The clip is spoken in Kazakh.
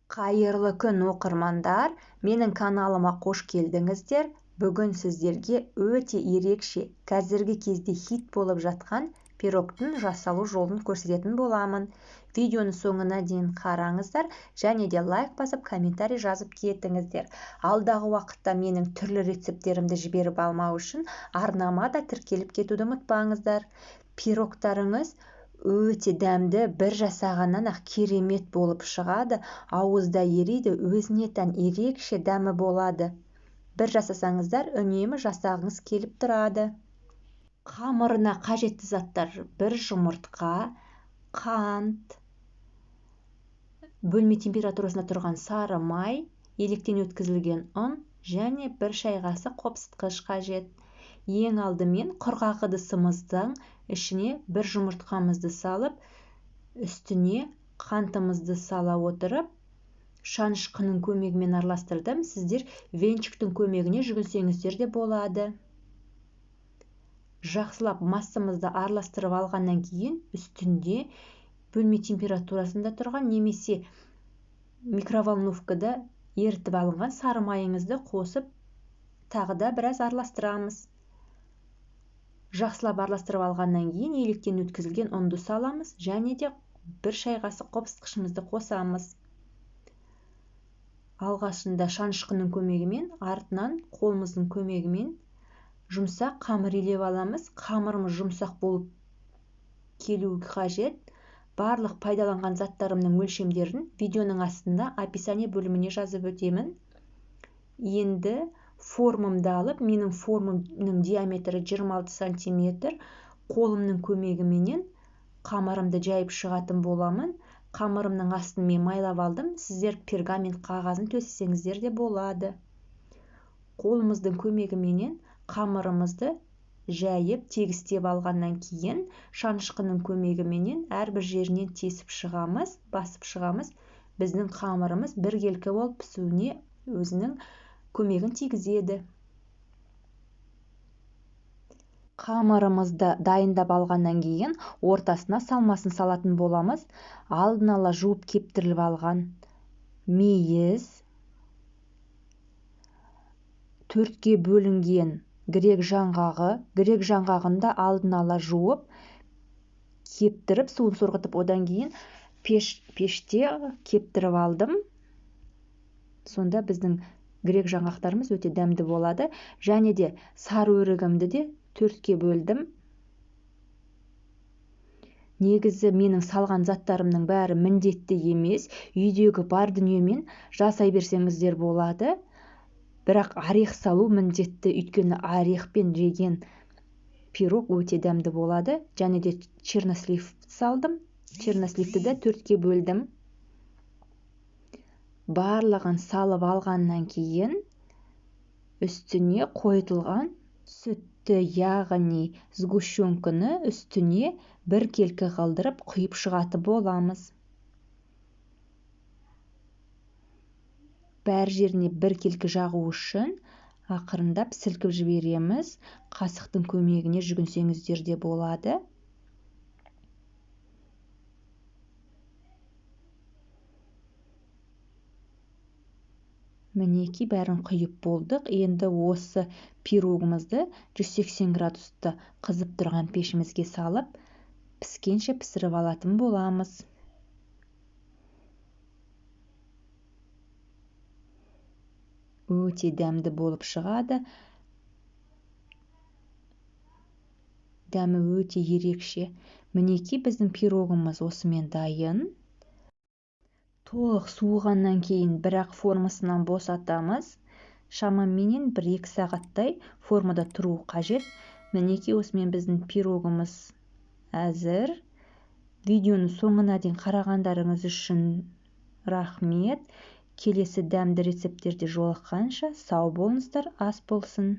Қайырлы күн оқырмандар, менің каналыма қош келдіңіздер. Бүгін сіздерге өте ерекше, қазіргі кезде хит болып жатқан пирогтың жасалу жолын көрсететін боламын. Видеоны соңына дейін қараңыздар және де лайк басып комментарий жазып кетіңіздер. Алдағы уақытта менің түрлі рецепттерімді жіберіп алмау үшін арнама да тіркеліп кетуді ұмытпаңыздар. Пирогтарыңыз өте дәмді, бір жасағаннан ақ керемет болып шығады, ауызда ериді, өзіне тән ерекше дәмі болады. Бір жасасаңыздар, үнемі жасағыңыз келіп тұрады. Қамырына қажетті заттар: бір жұмыртқа, қант, бөлме температурасында тұрған сары май, електен өткізілген ұн және бір шай қасық қопсытқыш қажет. Ең алдымен құрғақ ыдысымыздың ішіне бір жұмыртқамызды салып, үстіне қантымызды сала отырып, шанышқының көмегімен араластырдым. Сіздер венчиктің көмегіне жүгінсеңіздер де болады. Жақсылап массамызды араластырып алғаннан кейін үстінде бөлме температурасында тұрған немесе микроволновкада ерітіп алынған сары майыңызды қосып, тағы да біраз араластырамыз. Жақсылап араластырып алғаннан кейін електен өткізілген ұнды саламыз және де бір шай қасық қопсытқышымызды қосамыз. Алғашында шанышқының көмегімен, артынан қолымыздың көмегімен жұмсақ қамыр илеп аламыз. Қамырымыз жұмсақ болып келуі қажет. Барлық пайдаланған заттарымның өлшемдерін видеоның астында описание бөліміне жазып өтемін. Енді формамды алып, менің формамның диаметрі 26 сантиметр, қолымның көмегіменен қамырымды жайып шығатын боламын. Қамырымның астын мен майлап алдым. Сіздер пергамент қағазын төсесеңіздер де болады. Қолымыздың көмегіменен қамырымызды жайып, тегістеп алғаннан кейін шанышқының көмегіменен әрбір жерінен тесіп шығамыз, басып шығамыз. Біздің қамырымыз біркелкі болып пісуіне өзінің көмегін тигізеді. Қамырымызды дайындап алғаннан кейін ортасына салмасын салатын боламыз. Алдын ала жуып кептіріліп алған мейіз, төртке бөлінген грек жаңғағы, грек жаңғағында алдын ала жуып кептіріп, суын сорғытып, одан кейін пеште кептіріп алдым. Сонда біздің грек жаңғақтарымыз өте дәмді болады. Және де сары өрігімді де төртке бөлдім. Негізі менің салған заттарымның бәрі міндетті емес. Үйдегі бар дүниемен жасай берсеңіздер болады. Бірақ орех салу міндетті, өйткені орехпен жеген пирог өте дәмді болады. Және де чернослив салдым. Черносливті де төртке бөлдім. Барлығын салып алғаннан кейін үстіне қойытылған сүтті, яғни сгущенканы үстіне біркелкі қылдырып құйып шығатын боламыз. Бәр жеріне біркелкі жағу үшін ақырындап сілкіп жібереміз. Қасықтың көмегіне жүгінсеңіздер де болады. Мінеки бәрін құйып болдық. Енді осы пирогымызды 180 градуста қызып тұрған пешімізге салып, піскенше пісіріп алатын боламыз. Өте дәмді болып шығады. Дәмі өте ерекше. Мінеки біздің пирогымыз осымен дайын. Толық суығаннан кейін бірақ формасынан босатамыз. Шамамен 1-2 сағаттай формада тұру қажет. Мінеки осымен біздің пирогымыз әзір. Видеоны соңына дейін қарағандарыңыз үшін рахмет. Келесі дәмді рецепттерде жолыққанша сау болыңыздар, ас болсын.